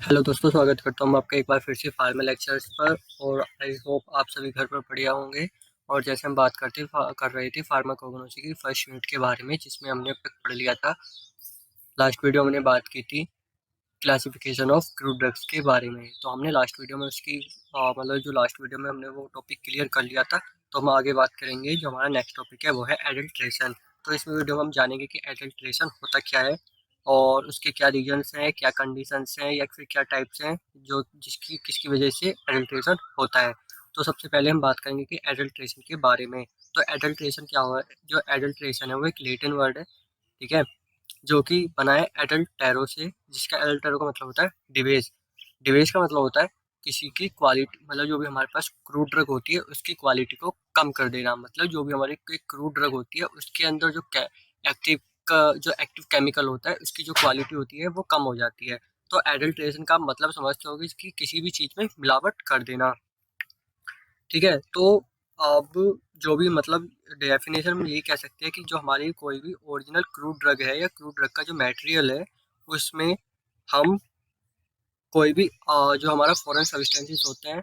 Hello दोस्तों, स्वागत करता हूँ आपका एक बार फिर से फार्मा लेक्चर्स पर। और आई होप आप सभी घर पर बढ़िया होंगे। और जैसे हम बात कर रहे थे फार्माकोगनोसी की फर्स्ट यूनिट के बारे में, जिसमें हमने अब तक पढ़ लिया था। लास्ट वीडियो में हमने बात की थी क्लासिफिकेशन ऑफ क्रूड ड्रग्स के बारे में। तो हमने लास्ट वीडियो में उसकी जो लास्ट वीडियो में हमने वो टॉपिक क्लियर कर लिया था। तो हम आगे बात करेंगे, जो हमारा नेक्स्ट टॉपिक है वो है एडल्ट्रेशन। तो इस वीडियो में हम जानेंगे कि एडल्ट्रेशन होता क्या है और उसके क्या रीजन्स हैं, क्या कंडीशंस हैं या फिर क्या टाइप्स हैं जो जिसकी किसकी वजह से एडल्ट्रेशन होता है। तो सबसे पहले हम बात करेंगे कि एडल्ट्रेशन के बारे में। तो एडल्ट्रेशन क्या हुआ है? जो एडल्ट्रेशन है वो एक लैटिन वर्ड है, ठीक है, जो कि बना है एडल्टेरो से, जिसका एडल्टेरो का मतलब होता है डिवेज। डिवेज का मतलब होता है किसी की क्वालिटी, मतलब जो भी हमारे पास क्रूड ड्रग होती है उसकी क्वालिटी को कम कर देना। मतलब जो भी हमारी कोई क्रूड ड्रग होती है उसके अंदर जो एक्टिव का जो एक्टिव केमिकल होता है उसकी जो क्वालिटी होती है वो कम हो जाती है। तो एडल्ट्रेशन का मतलब समझते होगे कि किसी भी चीज़ में मिलावट कर देना, ठीक है। तो अब जो भी मतलब डेफिनेशन में यही कह सकते हैं कि जो हमारी कोई भी ओरिजिनल क्रूड ड्रग है या क्रूड ड्रग का जो मटेरियल है उसमें हम कोई भी जो हमारा फॉरेन सब्सटेंसेस होते हैं,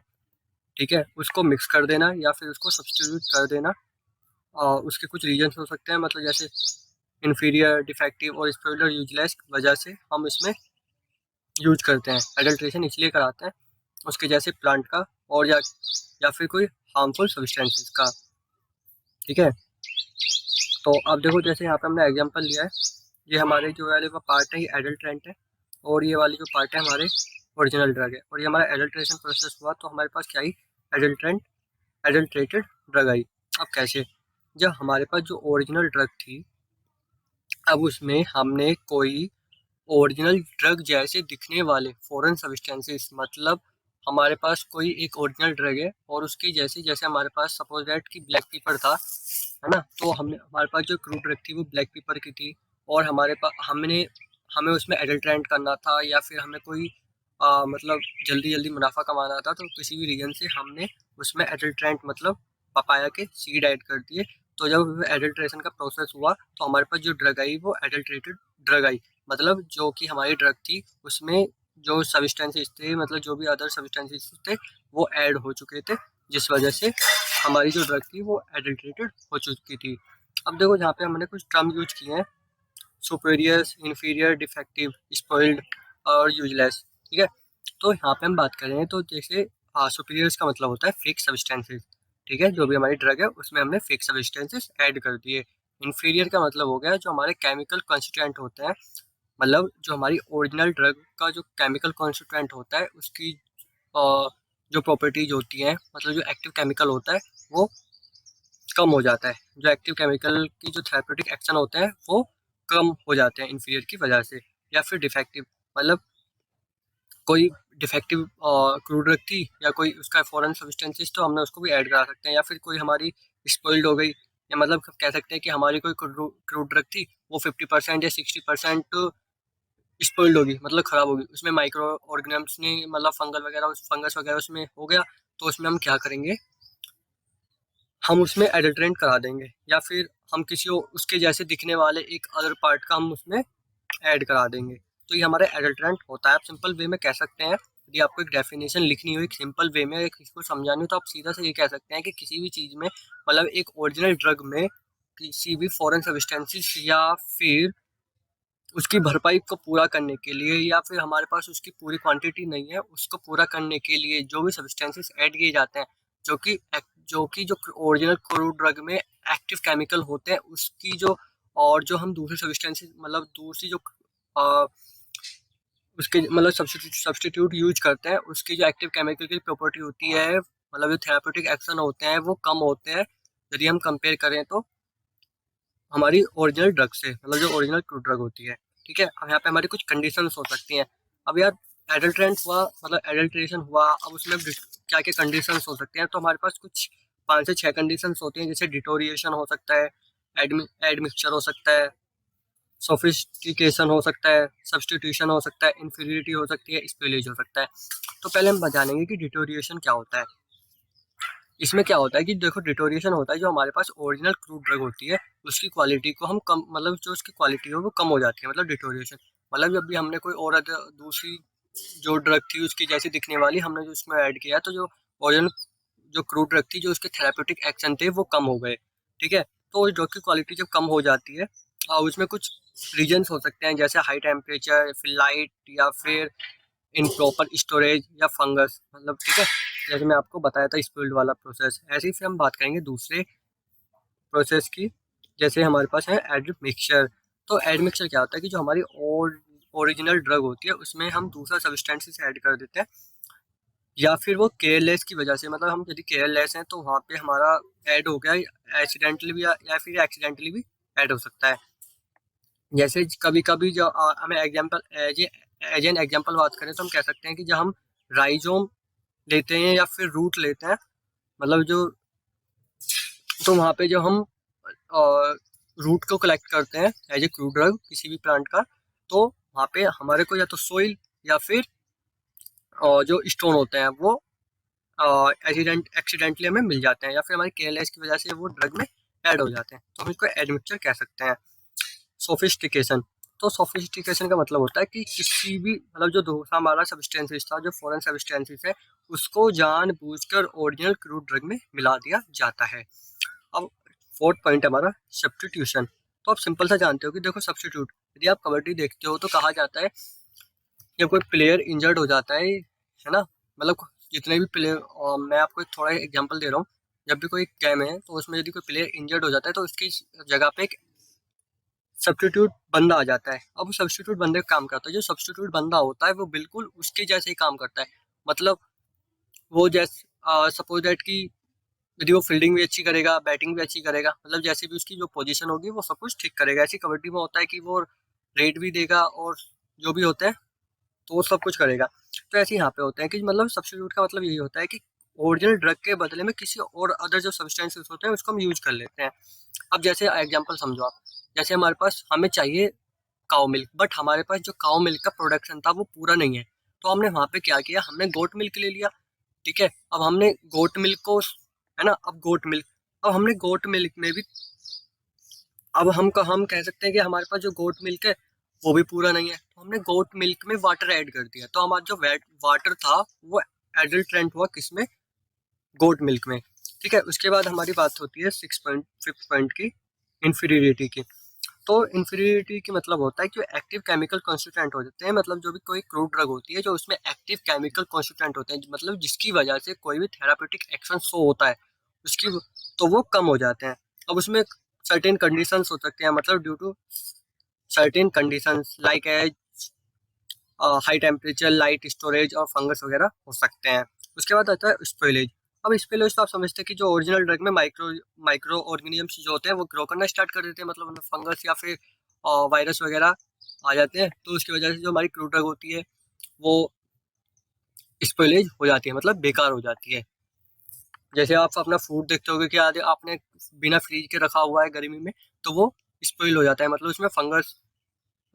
ठीक है, उसको मिक्स कर देना या फिर उसको सब्स्टिट्यूट कर देना। उसके कुछ रीजन्स हो सकते हैं, मतलब जैसे इन्फीरियर, डिफेक्टिव और स्पॉइलर यूजलेस वजह से हम इसमें यूज करते हैं। एडल्ट्रेशन इसलिए कराते हैं उसके जैसे प्लांट का और या फिर कोई हार्मफुल सब्सटेंसेस का, ठीक है। तो अब देखो, जैसे यहाँ पे हमने एग्जांपल लिया है, ये हमारे जो वाले वो पार्ट है ये एडल्ट्रेंट है और ये वाली जो पार्ट है हमारे ओरिजिनल ड्रग है। और ये हमारा एडल्ट्रेशन प्रोसेस हुआ तो हमारे पास क्या आई? एडल्ट्रेंट एडल्ट्रेटेड ड्रग आई। अब कैसे? जब हमारे पास जो ओरिजिनल ड्रग थी, अब उसमें हमने कोई ओरिजिनल ड्रग जैसे दिखने वाले फॉरेन सब्सटेंसेस, मतलब हमारे पास कोई एक ओरिजिनल ड्रग है और उसकी जैसे जैसे हमारे पास सपोज दैट कि ब्लैक पेपर था, है ना, तो हमने हमारे पास जो क्रूड ड्रग थी वो ब्लैक पेपर की थी। और हमारे पास हमें उसमें एडल्ट्रेंट करना था या फिर हमें कोई मतलब जल्दी जल्दी मुनाफा कमाना था, तो किसी भी रीजन से हमने उसमें एडल्ट्रेंट मतलब पपाया के सीड ऐड कर दिए। तो जब एडल्ट्रेशन का प्रोसेस हुआ तो हमारे पास जो ड्रग आई वो एडल्ट्रेटेड ड्रग आई। मतलब जो कि हमारी ड्रग थी उसमें जो सब्सटेंसेस थे, मतलब जो भी अदर सब्सटेंसेस थे वो ऐड हो चुके थे, जिस वजह से हमारी जो ड्रग थी वो एडल्ट्रेटेड हो चुकी थी। अब देखो, जहाँ पे हमने कुछ टर्म यूज किए हैं, सुपेरियर, इन्फीरियर, डिफेक्टिव, स्पॉइल्ड और यूजलेस, ठीक है। तो यहाँ पे हम बात कर रहे हैं, तो जैसे सुपीरियर्स का मतलब होता है फेक सब्सटेंसेस, ठीक है, जो भी हमारी ड्रग है उसमें हमने फेक सब्सटेंसेस ऐड कर दिए। इन्फीरियर का मतलब हो गया जो हमारे केमिकल कॉन्स्टिट्यूएंट होते हैं, मतलब जो हमारी ओरिजिनल ड्रग का जो केमिकल कॉन्स्टिट्यूएंट होता है उसकी जो प्रॉपर्टीज होती हैं, मतलब जो एक्टिव केमिकल होता है वो कम हो जाता है। जो एक्टिव केमिकल की जो थेरेप्यूटिक एक्शन होते हैं वो कम हो जाते हैं इन्फीरियर की वजह से। या फिर डिफेक्टिव, मतलब कोई डिफेक्टिव क्रूड ड्रग थी या कोई उसका फॉरेन सब्सटेंसेस, तो हमने उसको भी ऐड करा सकते हैं। या फिर कोई हमारी स्पॉइल्ड हो गई, या मतलब कह सकते हैं कि हमारी कोई क्रूड ड्रग थी वो 50% या 60% स्पॉइल्ड होगी, मतलब खराब होगी, उसमें माइक्रो ऑर्गेनिम्स ने मतलब फंगस वगैरह उसमें हो गया। तो उसमें हम क्या करेंगे? हम उसमें एडल्ट्रेंट करा देंगे या फिर हम उसके जैसे दिखने वाले एक अदर पार्ट का हम उसमें ऐड करा देंगे। तो ये हमारा एडल्ट्रेंट होता है। आप सिंपल वे में कह सकते हैं, यदि आपको एक डेफिनेशन लिखनी हो एक सिंपल वे में, अगर किसी को समझानी हो, तो आप सीधा से ये कह सकते हैं कि किसी भी चीज़ में, मतलब एक ओरिजिनल ड्रग में किसी भी फॉरेन सब्सटेंसेस या फिर उसकी भरपाई को पूरा करने के लिए, या फिर हमारे पास उसकी पूरी क्वांटिटी नहीं है उसको पूरा करने के लिए जो भी सब्सटेंसेस ऐड किए जाते हैं, जो कि जो ओरिजिनल क्रूड ड्रग में एक्टिव केमिकल होते हैं उसकी जो, और जो हम दूसरे सब्सटेंसेस मतलब दूसरी जो अ, उसके मतलब सब्सटीट्यूट यूज करते हैं उसकी जो एक्टिव केमिकल की प्रॉपर्टी होती है, मतलब जो थेरापेटिक एक्शन होते हैं वो कम होते हैं यदि हम कंपेयर करें तो हमारी ओरिजिनल ड्रग से, मतलब जो ओरिजिनल क्रूड ड्रग होती है, ठीक है। अब यहाँ पे हमारी कुछ कंडीशंस हो सकती हैं। अब यार, एडल्ट्रेंट हुआ मतलब एडल्ट्रेशन हुआ, अब उसमें क्या क्या कंडीशंस हो सकते हैं? तो हमारे पास कुछ 5 से 6 कंडीशंस होती हैं, जैसे डिटोरिएशन हो सकता है, एडमिक्सचर हो सकता है, सोफिस्टिकेशन हो सकता है, सब्सटीट्यूशन हो सकता है, इन्फीरियरिटी हो सकती है, स्पिलेज हो सकता है। तो पहले हम जानेंगे कि डिटोरिएशन क्या होता है। इसमें क्या होता है कि देखो, डिटोरिएशन होता है जो हमारे पास ओरिजिनल क्रूड ड्रग होती है उसकी क्वालिटी को हम कम, मतलब जो उसकी क्वालिटी हो वो कम हो जाती है, मतलब डिटोरिएशन। मतलब जब भी हमने कोई और दूसरी जो ड्रग थी उसकी जैसी दिखने वाली हमने जो उसमें ऐड किया, तो जो ओरिजिनल जो क्रूड ड्रग थी जो उसके थेरापेटिक एक्शन थे वो कम हो गए। ठीक है, तो उस ड्रग की क्वालिटी जब कम हो जाती है और उसमें कुछ रीजन्स हो सकते हैं, जैसे हाई टेम्परेचर, फिर लाइट, या फिर इनप्रॉपर स्टोरेज, या फंगस, मतलब ठीक है, जैसे मैं आपको बताया था स्पिल्ड वाला प्रोसेस। ऐसे ही फिर हम बात करेंगे दूसरे प्रोसेस की, जैसे हमारे पास है एड मिक्सचर। तो एड मिक्सचर क्या होता है कि जो हमारी ओरिजिनल ड्रग होती है उसमें हम दूसरा सब्सटेंसेस ऐड कर देते हैं, या फिर वो केयरलेस की वजह से, मतलब हम यदि केयरलेस हैं तो वहाँ पे हमारा ऐड हो गया एक्सीडेंटली भी, या फिर एक्सीडेंटली भी ऐड हो सकता है। जैसे कभी कभी जो हमें एग्जाम्पल एज एन एग्जाम्पल बात करें तो हम कह सकते हैं कि जब हम राइजोम लेते हैं या फिर रूट लेते हैं, मतलब जो, तो वहाँ पे जो हम रूट को कलेक्ट करते हैं एज ए क्रूड ड्रग किसी भी प्लांट का, तो वहाँ पे हमारे को या तो सोइल या फिर जो स्टोन होते हैं वो एक्सीडेंटली हमें मिल जाते हैं, या फिर हमारी केयरलेस की वजह से वो ड्रग में ऐड हो जाते हैं, तो हम इसको एडमिक्सचर कह सकते हैं। सोफिस्टिकेशन, तो सोफिस्टिकेशन का मतलब होता है कि किसी भी, मतलब जो दूसरा हमारा सब्सटेंसेस था, जो फॉरेन सब्सटेंसेस है, उसको जानबूझकर ओरिजिनल क्रूड ड्रग में मिला दिया जाता है। अब फोर्थ पॉइंट हमारा सब्स्टिट्यूशन। तो आप सिंपल सा जानते हो कि देखो सब्स्टिट्यूट, यदि आप कबड्डी देखते हो तो कहा जाता है जब कोई प्लेयर इंजर्ड हो जाता है ना, मतलब जितने भी प्लेयर, मैं आपको एक थोड़ा एग्जांपल दे रहा हूँ, जब भी कोई गेम है तो उसमें यदि कोई प्लेयर इंजर्ड हो जाता है तो उसकी जगह पे एक सब्स्टिट्यूट बंदा आ जाता है। अब वो सब्स्टिट्यूट बंदे का काम करता है, जो सब्स्टिट्यूट बंदा होता है वो बिल्कुल उसके जैसे ही काम करता है, मतलब वो जैसे सपोज दैट कि यदि वो फील्डिंग भी अच्छी करेगा, बैटिंग भी अच्छी करेगा, मतलब जैसे भी उसकी जो पोजीशन होगी वो सब कुछ ठीक करेगा। ऐसी कबड्डी में होता है कि वो रेड भी देगा और जो भी होता है तो वो सब कुछ करेगा। तो ऐसे यहाँ पे होते हैं कि मतलब सब्स्टिट्यूट का मतलब यही होता है कि ओरिजिनल ड्रग के बदले में किसी और अदर जो सब्सटेंसेस होते हैं उसको हम यूज कर लेते हैं। अब जैसे एग्जांपल समझो आप, जैसे हमारे पास हमें चाहिए काउ मिल्क, बट हमारे पास जो काउ मिल्क का प्रोडक्शन था वो पूरा नहीं है, तो हमने वहाँ पे क्या किया, हमने गोट मिल्क ले लिया। ठीक है, अब हमने गोट मिल्क को, है ना, अब गोट मिल्क, अब हमने गोट मिल्क में भी, अब हम कह सकते हैं कि हमारे पास जो गोट मिल्क है वो भी पूरा नहीं है, तो हमने गोट मिल्क में वाटर ऐड कर दिया, तो हमारा जो वाटर था वो एडल्ट्रेंट हुआ किसमें, गोट मिल्क में। ठीक है, उसके बाद हमारी बात होती है सिक्स पॉइंट फिफ्थ पॉइंट की, इंफीरियरिटी की। तो इंफीरियरिटी की मतलब होता है कि जो एक्टिव केमिकल कॉन्स्टिट्यूएंट हो जाते हैं, मतलब जो भी कोई क्रूड ड्रग होती है जो उसमें एक्टिव केमिकल कॉन्स्टिट्यूएंट होते हैं, मतलब जिसकी वजह से कोई भी थेरापेटिक एक्शन शो होता है उसकी, तो वो कम हो जाते हैं। अब उसमें सर्टेन कंडीशंस हो सकते हैं, मतलब due to certain conditions like high temperature, light storage और फंगस वगैरह हो सकते हैं। उसके बाद आता है स्पोइलेज। अब स्पोइलेज तो आप समझते हैं कि जो ओरिजिनल ड्रग में माइक्रो ऑर्गेनिजम्स जो होते हैं वो ग्रो करना स्टार्ट कर देते हैं, मतलब फंगस या फिर वायरस वगैरह आ जाते हैं, तो उसकी वजह से जो हमारी क्रूड ड्रग होती है वो स्पोइलेज हो जाती है, मतलब बेकार हो जाती है। जैसे आप अपना फूड देखते होगे कि आधे आपने बिना फ्रीज के रखा हुआ है गर्मी में, तो वो स्पोइल हो जाता है, मतलब उसमें फंगस,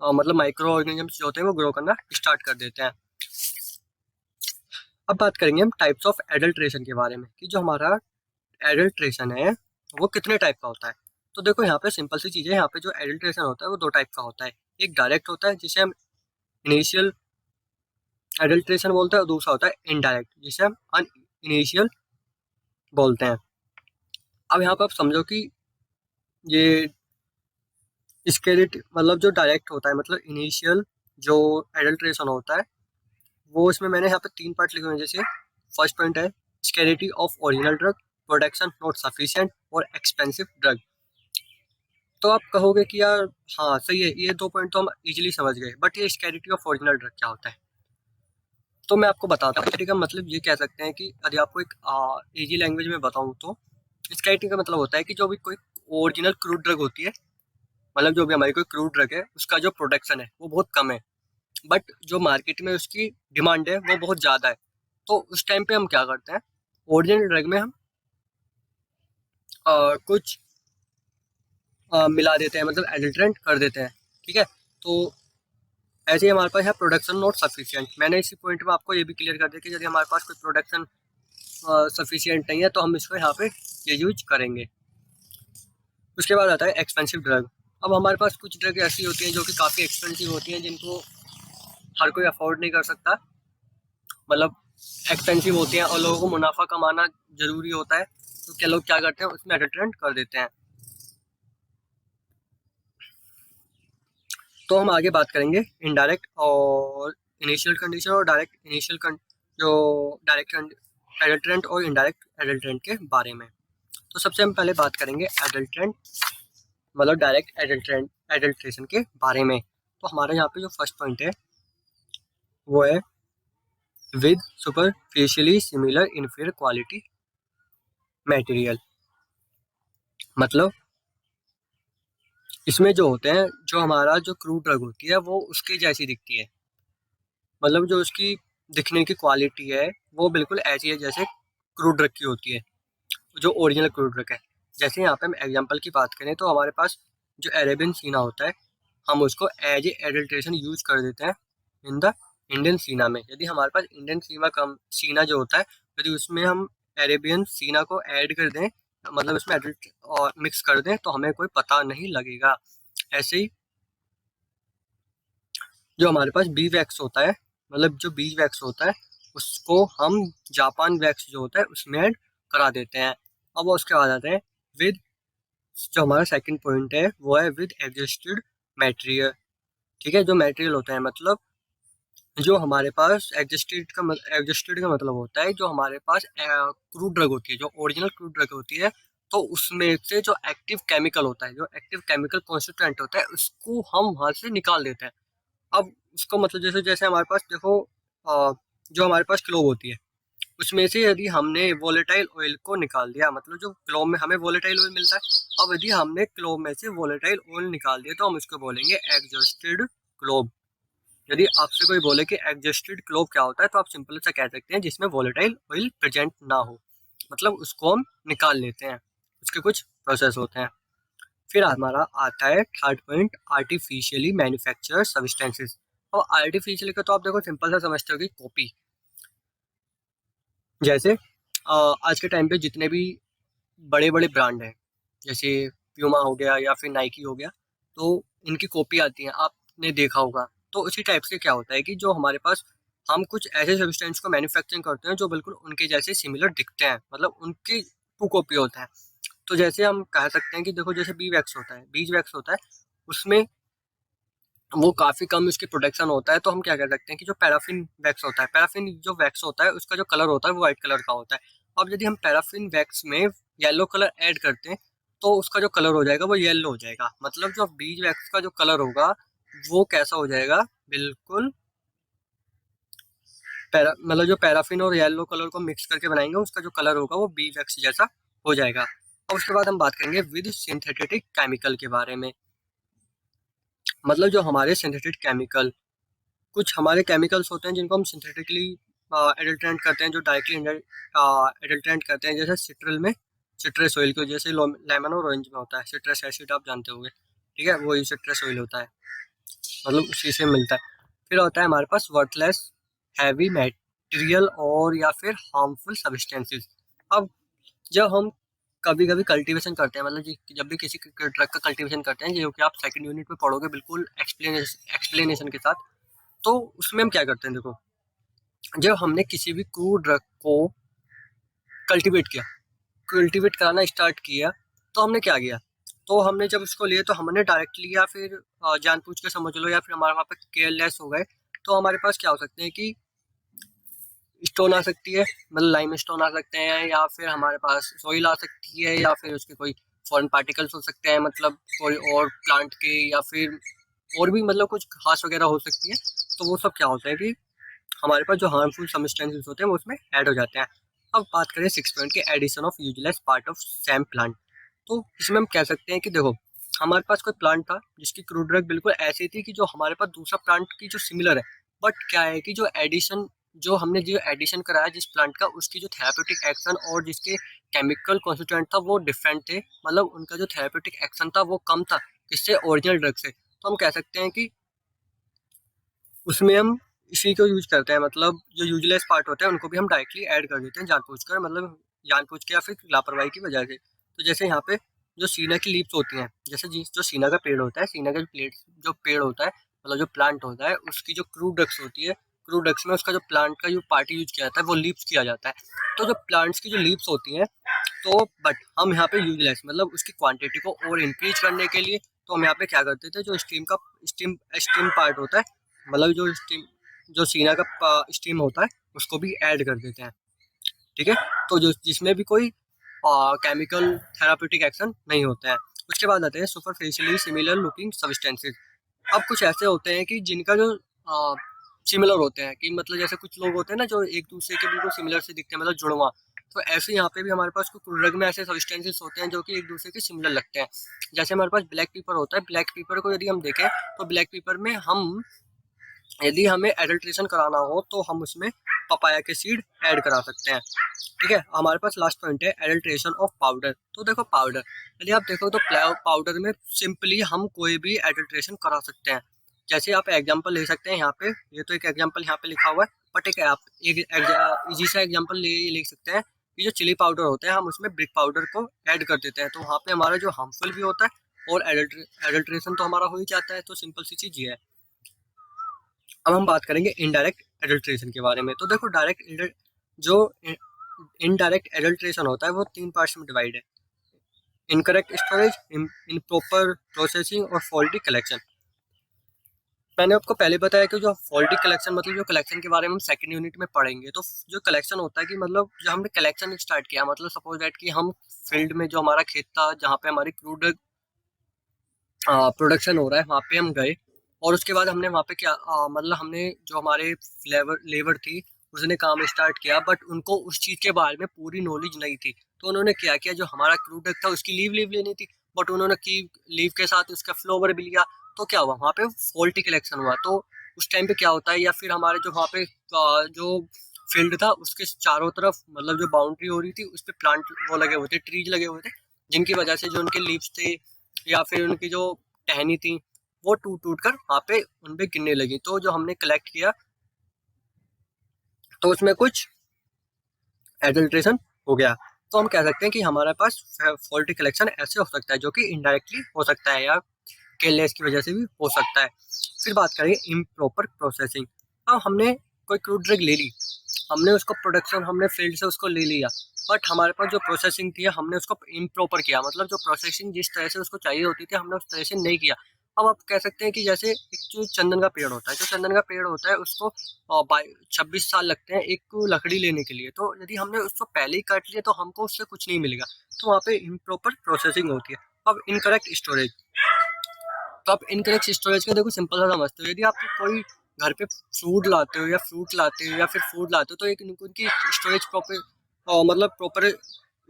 मतलब माइक्रो ऑर्गेनिजम्स जो होते हैं वो ग्रो करना स्टार्ट कर देते हैं। अब बात करेंगे हम टाइप्स ऑफ एडल्ट्रेशन के बारे में, कि जो हमारा एडल्ट्रेशन है वो कितने टाइप का होता है। तो देखो यहाँ पे सिंपल सी चीज़ है, यहाँ पे जो एडल्ट्रेशन होता है वो दो टाइप का होता है। एक डायरेक्ट होता है जिसे हम इनिशियल एडल्ट्रेशन बोलते हैं, और दूसरा होता है इनडायरेक्ट जिसे हम अन इनिशियल बोलते हैं। अब यहाँ पर आप समझो कि ये स्केलेट, मतलब जो डायरेक्ट होता है, मतलब इनिशियल जो एडल्ट्रेशन होता है वो, इसमें मैंने यहाँ पे तीन पार्ट लिखे हुए हैं। जैसे फर्स्ट पॉइंट है scarcity of original drug, production not sufficient और एक्सपेंसिव ड्रग। तो आप कहोगे कि यार हाँ सही है, ये दो पॉइंट तो हम इजीली समझ गए, बट ये स्केरिटी ऑफ ओरिजिनल ड्रग क्या होता है, तो मैं आपको बताता हूँ। स्केरिटी का मतलब ये कह सकते हैं कि यदि आपको एक इजी लैंग्वेज में बताऊँ तो स्केरिटी का मतलब होता है कि जो भी कोई ओरिजिनल क्रूड ड्रग होती है, मतलब जो भी हमारी कोई क्रूड ड्रग है उसका जो प्रोडक्शन है वो बहुत कम है, बट जो मार्केट में उसकी डिमांड है वो बहुत ज़्यादा है। तो उस टाइम पे हम क्या करते हैं, ओरिजिनल ड्रग में हम कुछ मिला देते हैं, मतलब एडल्ट्रेंट कर देते हैं। ठीक है, तो ऐसे ही हमारे पास है प्रोडक्शन नॉट सफिशिएंट। मैंने इसी पॉइंट में आपको ये भी क्लियर कर दिया कि यदि हमारे पास कोई प्रोडक्शन सफिशिएंट नहीं है तो हम इसको यहाँ पे ये यूज करेंगे। उसके बाद आता है एक्सपेंसिव ड्रग। अब हमारे पास कुछ ड्रग ऐसी होती हैं जो कि काफ़ी एक्सपेंसिव होती हैं, जिनको हर कोई अफोर्ड नहीं कर सकता, मतलब एक्सपेंसिव होती हैं और लोगों को मुनाफा कमाना जरूरी होता है, तो क्या लोग क्या करते हैं उसमें एडल्ट्रेंट कर देते हैं। तो हम आगे बात करेंगे इनडायरेक्ट और इनिशियल कंडीशन और डायरेक्ट इनिशियल जो डायरेक्ट एडल्ट्रेंट और इनडायरेक्ट एडल्ट्रेंट के बारे में। तो सबसे हम पहले बात करेंगे एडल्ट्रेंट मतलब डायरेक्ट एडल्ट्रेंट एडल्ट्रेशन के बारे में। तो हमारे यहाँ पे जो फर्स्ट पॉइंट है वो है with superficially similar inferior quality material. मतलब इसमें जो होते हैं, जो हमारा जो क्रूड ड्रग होती है वो उसकी जैसी दिखती है, मतलब जो उसकी दिखने की क्वालिटी है वो बिल्कुल ऐसी है जैसे क्रूड ड्रग की होती है, जो ओरिजिनल क्रूड ड्रग है। जैसे यहाँ पे हम एग्जांपल की बात करें तो हमारे पास जो अरेबियन सीना होता है, हम उसको एज ए एडल्ट्रेशन यूज कर देते हैं इन द इंडियन सीना में। यदि हमारे पास इंडियन सीना जो होता है, यदि उसमें हम अरेबियन सीना को ऐड कर दें, मतलब उसमें एडल्ट और मिक्स कर दें, तो हमें कोई पता नहीं लगेगा। ऐसे ही जो हमारे पास बी वैक्स होता है, मतलब जो बीज वैक्स होता है, उसको हम जापान वैक्स जो होता है उसमें ऐड करा देते हैं। अब उसके बाद आते हैं विद, जो हमारा सेकंड पॉइंट है वो है विद एडजस्टेड मटेरियल। ठीक है, जो मटेरियल होता है मतलब जो हमारे पास एडजस्टेड का मतलब होता है जो हमारे पास क्रूड ड्रग होती है, जो ओरिजिनल क्रूड ड्रग होती है, तो उसमें से जो एक्टिव केमिकल होता है, जो एक्टिव केमिकल कॉन्स्टिट्यूएंट होता है, उसको हम वहां से निकाल देते हैं। अब उसको मतलब जैसे जैसे हमारे पास देखो, जो हमारे पास क्लोव होती है, उसमें से यदि हमने वोलेटाइल ऑयल को निकाल दिया, मतलब जो क्लोव में हमें वोलेटाइल ऑयल मिलता है, अब यदि हमने क्लोव में से वोलेटाइल ऑयल निकाल दिया तो हम उसको बोलेंगे एडजस्टेड क्लोव। यदि आपसे कोई बोले कि एडजस्टेड क्लोव क्या होता है, तो आप सिंपल सा कह सकते हैं जिसमें वोलेटाइल ऑयल प्रेजेंट ना हो, मतलब उसको हम निकाल लेते हैं, उसके कुछ प्रोसेस होते हैं। फिर हमारा आता है third point, artificially manufacture substances. और आर्टिफिशियल का तो आप देखो सिंपल सा समझते हो कि कॉपी। जैसे आज के टाइम पे जितने भी बड़े बड़े ब्रांड हैं, जैसे प्यूमा हो गया या फिर नाइकी हो गया, तो इनकी कॉपी आती है, आपने देखा होगा। तो उसी टाइप से क्या होता है कि जो हमारे पास हम कुछ ऐसे सब्सटेंस को मैन्युफैक्चरिंग करते हैं जो बिल्कुल उनके जैसे सिमिलर दिखते हैं, मतलब उनकी टू कॉपी होता है। तो जैसे हम कह सकते हैं कि देखो जैसे बी वैक्स होता है, बीज वैक्स होता है, उसमें वो काफ़ी कम उसकी प्रोडक्शन होता है, तो हम क्या कर सकते हैं कि जो पैराफिन वैक्स होता है, पैराफिन जो वैक्स होता है उसका जो कलर होता है वो वाइट कलर का होता है। अब यदि हम पैराफिन वैक्स में येलो कलर ऐड करते हैं, तो उसका जो कलर हो जाएगा वो येलो हो जाएगा, मतलब जो बीज वैक्स का जो कलर होगा वो कैसा हो जाएगा, बिल्कुल मतलब जो पैराफिन और येलो कलर को मिक्स करके बनाएंगे उसका जो कलर होगा वो बी वैक्स जैसा हो जाएगा। और उसके बाद हम बात करेंगे विद सिंथेटिक केमिकल के बारे में। मतलब जो हमारे सिंथेटिक केमिकल, कुछ हमारे केमिकल्स होते हैं जिनको हम सिंथेटिकली एडल्ट्रेंट करते हैं, जो डायरेक्टली एडल्ट्रेंट करते हैं, जैसे सिट्रल में सिट्रस ऑयल की वजह से, लेमन और ऑरेंज में होता है सिट्रस एसिड, आप जानते होंगे। ठीक है, वही सिट्रस ऑयल होता है, मतलब उसी से मिलता है। फिर होता है हमारे पास वर्थलेस हैवी मटेरियल और या फिर हार्मफुल सब्सटेंसेस। अब जब हम कभी कभी कल्टीवेशन करते हैं, मतलब जब भी किसी ट्रक का कल्टीवेशन करते हैं, जो कि आप सेकंड यूनिट में पढ़ोगे बिल्कुल एक्सप्लेनेशन के साथ, तो उसमें हम क्या करते हैं देखो, जब हमने किसी भी क्रूड ड्रग को कल्टीवेट किया, कल्टीवेट कराना स्टार्ट किया, तो हमने क्या किया, तो हमने जब उसको लिए तो हमने डायरेक्टली या फिर जानबूझ के समझ लो, या फिर हमारे वहाँ पे केयरलेस हो गए, तो हमारे पास क्या हो सकते हैं कि स्टोन आ सकती है, मतलब लाइम स्टोन आ सकते हैं, या फिर हमारे पास सोइल आ सकती है, या फिर उसके कोई फॉरेन पार्टिकल्स हो सकते हैं, मतलब कोई और प्लांट के, या फिर और भी मतलब कुछ घास वगैरह हो सकती है। तो वो सब क्या होता है कि हमारे पास जो हार्मफुल सब्सटेंसेस होते हैं वो उसमें ऐड हो जाते हैं। अब बात करें सिक्स पॉइंट के, addition of useless part of same plant. तो इसमें हम कह सकते हैं कि देखो हमारे पास कोई प्लांट था जिसकी क्रूड ड्रग बिल्कुल ऐसी थी कि जो हमारे पास दूसरा प्लांट की जो सिमिलर है, बट क्या है कि जो एडिशन, जो हमने जो एडिशन कराया जिस प्लांट का, उसकी जो थेरापेटिक एक्शन और जिसके केमिकल कॉन्स्टिट्यूएंट था वो डिफरेंट थे, मतलब उनका जो थेरापेटिक एक्शन था वो कम था इससे ओरिजिनल ड्रग से। तो हम कह सकते हैं कि उसमें हम इसी को यूज करते हैं, मतलब जो यूजलेस पार्ट होते हैं उनको भी हम डायरेक्टली ऐड कर देते हैं जानबूझकर, मतलब जानबूझ के या फिर लापरवाही की वजह से। तो जैसे यहाँ पे जो सीना की लीव्स होती हैं, जैसे जो सीना का पेड़ होता है, सीना का जो पेड़ होता है, मतलब जो प्लांट होता है उसकी जो क्रूडक्स होती है, क्रूडक्स में उसका जो प्लांट का जो पार्ट यूज किया जाता है वो लीव्स किया जाता है। तो जो प्लांट्स की जो लीव्स होती हैं तो बट हम यहाँ पे यूजलेस, मतलब उसकी क्वांटिटी को और इंक्रीज करने के लिए तो हम यहाँ पे क्या करते थे, जो स्टीम पार्ट होता है, मतलब जो सीना का स्टीम होता है उसको भी ऐड कर देते हैं। ठीक है, तो जो जिसमें भी कोई केमिकल थेराप्यूटिक एक्शन नहीं होता है। उसके बाद आते हैं सुपरफिशियली सिमिलर लुकिंग सब्सटेंसेज। अब कुछ ऐसे होते हैं कि जिनका जो सिमिलर होते हैं, कि मतलब जैसे कुछ लोग होते हैं ना जो एक दूसरे के बिल्कुल सिमिलर से दिखते हैं, मतलब जुड़वा। तो ऐसे यहाँ पे भी हमारे पास कुछ ड्रग में ऐसे सब्सटेंसेस होते हैं जो कि एक दूसरे के सिमिलर लगते हैं। जैसे हमारे पास ब्लैक पेपर होता है, ब्लैक पेपर को यदि हम देखें तो ब्लैक पेपर में हम यदि हमें एडल्ट्रेशन कराना हो तो हम उसमें पपाया के सीड ऐड करा सकते हैं। ठीक है, हमारे पास लास्ट पॉइंट है एडल्ट्रेशन ऑफ पाउडर। तो देखो पाउडर, यदि आप देखो तो पाउडर में सिंपली हम कोई भी एडल्ट्रेशन करा सकते हैं। जैसे आप एग्जांपल ले सकते हैं यहाँ पे, ये तो एक एग्जांपल यहाँ पे लिखा हुआ है, बट एक इजी सा एग्जांपल ले सकते हैं कि जो चिली पाउडर होता है हम उसमें ब्रिक पाउडर को ऐड कर देते हैं, तो वहाँ पे हमारा जो हार्मफुल भी होता है और एडल्ट्रेशन तो हमारा हो ही जाता है। तो सिंपल सी चीज़ ये है। अब हम बात करेंगे इनडायरेक्ट एडल्ट्रेशन के बारे में। तो देखो जो इनडायरेक्ट एडल्ट्रेशन होता है वो 3 पार्ट्स में डिवाइड है: इनकरेक्ट स्टोरेज, इम्प्रॉपर प्रोसेसिंग और फॉल्टी कलेक्शन। मैंने आपको पहले बताया कि जो फॉल्टी कलेक्शन, मतलब जो कलेक्शन के बारे में हम सेकंड यूनिट में पढ़ेंगे। तो जो कलेक्शन होता है कि मतलब जो हमने कलेक्शन स्टार्ट किया, मतलब सपोज दैट कि हम फील्ड में जो हमारा खेत था जहाँ पे हमारी क्रूड प्रोडक्शन हो रहा है वहाँ पे हम गए, और उसके बाद हमने वहाँ पे क्या मतलब हमने जो हमारे लेबर थी उसने काम स्टार्ट किया, बट उनको उस चीज़ के बारे में पूरी नॉलेज नहीं थी। तो उन्होंने क्या किया, जो हमारा क्रूड था उसकी लीव लेनी थी, बट उन्होंने की लीव के साथ उसका फ्लोवर भी लिया। तो क्या हुआ, वहाँ पे फॉल्टी कलेक्शन हुआ। तो उस टाइम पे क्या होता है, या फिर हमारे जो वहाँ पे जो फील्ड था उसके चारों तरफ, मतलब जो बाउंड्री हो रही थी उस पर प्लांट वो लगे हुए थे, ट्रीज लगे हुए थे, जिनकी वजह से जो उनके लीव्स थे या फिर उनकी जो टहनी थी वो टूट टूट कर वहाँ पे उन पे गिरने लगी। तो जो हमने कलेक्ट किया तो उसमें कुछ एडल्ट्रेशन हो गया। तो हम कह सकते हैं कि हमारे पास फॉल्टी कलेक्शन ऐसे हो सकता है, जो कि इनडायरेक्टली हो सकता है या केयरलेस की वजह से भी हो सकता है। फिर बात करेंगे इम्प्रॉपर प्रोसेसिंग। अब हमने कोई क्रूड ड्रग ले ली, हमने उसको प्रोडक्शन, हमने फील्ड से उसको ले लिया, बट हमारे पास जो प्रोसेसिंग थी हमने उसको इम्प्रॉपर किया, मतलब जो प्रोसेसिंग जिस तरह से उसको चाहिए होती थी हमने उस तरह से नहीं किया। अब आप कह सकते हैं कि जैसे एक जो चंदन का पेड़ होता है, जो चंदन का पेड़ होता है उसको 26 साल लगते हैं एक लकड़ी लेने के लिए। तो यदि हमने उसको पहले ही काट लिया तो हमको उससे कुछ नहीं मिलेगा। तो वहाँ पे इम्प्रॉपर प्रोसेसिंग होती है। अब इनकरेक्ट स्टोरेज, तो आप इनकरेक्ट स्टोरेज का देखो सिंपल सा समझते हो। यदि आप कोई घर पे फ्रूट लाते हो या फ्रूट लाते हो या फिर फूड लाते हो तो एक उनकी स्टोरेज प्रॉपर, मतलब प्रॉपर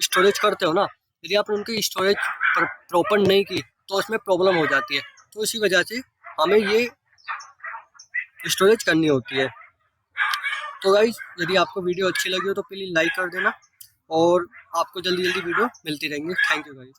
स्टोरेज करते हो ना। यदि आप उनकी स्टोरेज प्रॉपर नहीं की तो उसमें प्रॉब्लम हो जाती है। तो इसी वजह से हमें ये स्टोरेज करनी होती है। तो गाइज यदि आपको वीडियो अच्छी लगी हो तो प्लीज़ लाइक कर देना, और आपको जल्दी जल्दी वीडियो मिलती रहेंगी। Thank you guys.